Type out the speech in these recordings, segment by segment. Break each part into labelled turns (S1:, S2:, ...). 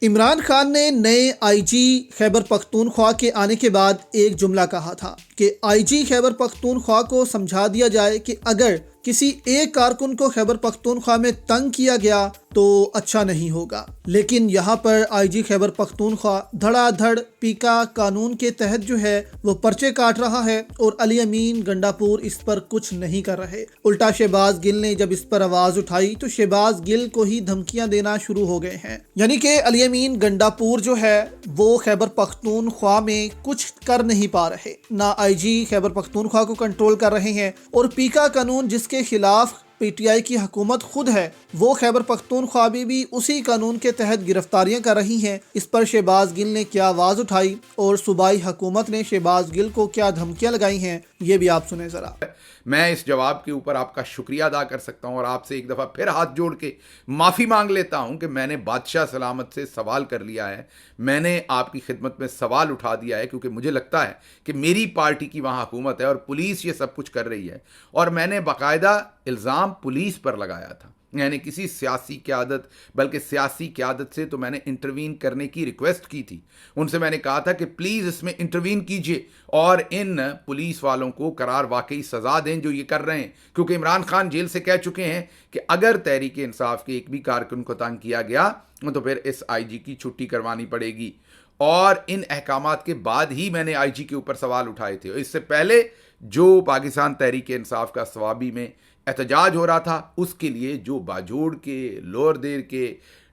S1: इमरान खान ने नए आईजी खैबर पख्तूनख्वा के आने के बाद एक जुमला कहा था कि आईजी खैबर पख्तूनख्वा को समझा दिया जाए कि अगर किसी एक कारकुन को खैबर पख्तूनख्वा में तंग किया गया तो अच्छा नहीं होगा। लेकिन यहाँ पर आईजी खैबर पख्तूनख्वा धड़ाधड़ पीका कानून के तहत जो है वो पर्चे काट रहा है और अली अमीन गंडापुर इस पर कुछ नहीं कर रहे। उल्टा शहबाज गिल ने जब इस पर आवाज उठाई तो शहबाज गिल को ही धमकियां देना शुरू हो गए हैं। यानी कि अली अमीन गंडापुर जो है वो खैबर पख्तूनख्वा में कुछ कर नहीं पा रहे, ना आईजी खैबर पख्तूनख्वा को कंट्रोल कर रहे हैं और पीका कानून जिसके खिलाफ पीटीआई की हुकूमत खुद है वो खैबर पख्तूनख्वा में भी उसी कानून के तहत गिरफ्तारियां कर रही हैं। इस पर शहबाज गिल ने क्या आवाज उठाई और सूबाई हुकूमत ने शहबाज गिल को क्या धमकियां लगाई हैं, ये भी आप सुने जरा।
S2: मैं इस जवाब के ऊपर आपका शुक्रिया अदा कर सकता हूं और आपसे एक दफ़ा फिर हाथ जोड़ के माफ़ी मांग लेता हूं कि मैंने बादशाह सलामत से सवाल कर लिया है। मैंने आपकी खिदमत में सवाल उठा दिया है क्योंकि मुझे लगता है कि मेरी पार्टी की वहां हुकूमत है और पुलिस ये सब कुछ कर रही है, और मैंने बाकायदा इल्ज़ाम पुलिस पर लगाया था, यानी किसी सियासी क़यादत, बल्कि सियासी क़यादत से तो मैंने इंटरवीन करने की रिक्वेस्ट की थी। उनसे मैंने कहा था कि प्लीज़ इसमें इंटरवीन कीजिए और इन पुलिस वालों को करार वाकई सज़ा दें जो ये कर रहे हैं, क्योंकि इमरान खान जेल से कह चुके हैं कि अगर तहरीक इंसाफ के एक भी कारकुन को तंग किया गया तो फिर इस आईजी की छुट्टी करवानी पड़ेगी। और इन अहकामात के बाद ही मैंने आईजी के ऊपर सवाल उठाए थे। इससे पहले जो पाकिस्तान तहरीक इंसाफ का सवाबी में एहतजाज हो रहा था, उसके लिए जो बाजोड़ के, लोअर देर के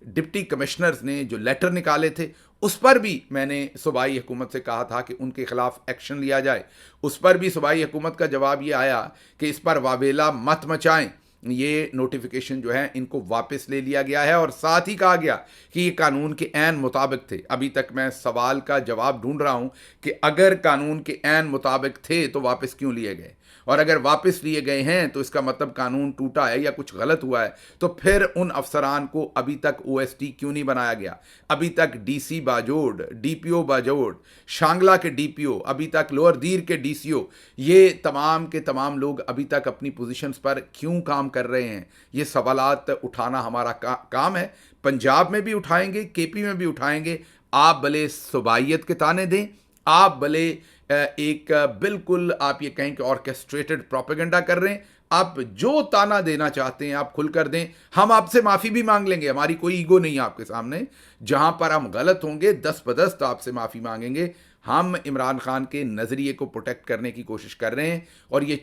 S2: डिप्टी कमिश्नर्स ने जो लेटर निकाले थे, उस पर भी मैंने सूबाई हुकूमत से कहा था कि उनके खिलाफ एक्शन लिया जाए। उस पर भी सूबाई हुकूमत का जवाब ये आया कि इस पर वावेला मत मचाएं, ये नोटिफिकेशन जो है इनको वापस ले लिया गया है, और साथ ही कहा गया कि ये कानून के ऐन मुताबिक थे। अभी तक मैं सवाल का जवाब ढूंढ रहा हूं कि अगर कानून के ऐन मुताबिक थे तो वापस क्यों लिए गए, और अगर वापस लिए गए हैं तो इसका मतलब कानून टूटा है या कुछ गलत हुआ है। तो फिर उन अफसरान को अभी तक ओएसडी क्यों नहीं बनाया गया? अभी तक डीसी बाजोड़, डीपीओ बाजोड़, शांगला के डीपीओ, अभी तक लोअर दीर के डीसीओ, ये तमाम के तमाम लोग अभी तक अपनी पोजीशंस पर क्यों काम कर रहे हैं? ये सवालात उठाना हमारा काम है। पंजाब में भी उठाएंगे, केपी में भी उठाएंगे। आप भले सूबाइयत के ताने दें, आप भले एक बिल्कुल आप ये कहें कि ऑर्केस्ट्रेटेड प्रोपेगेंडा कर रहे हैं, आप जो ताना देना चाहते हैं आप खुलकर दें। हम आपसे माफ़ी भी मांग लेंगे, हमारी कोई ईगो नहीं है आपके सामने। जहां पर हम गलत होंगे दस्त बदस्त आपसे माफ़ी मांगेंगे। हम इमरान खान के नज़रिए को प्रोटेक्ट करने की कोशिश कर रहे हैं और ये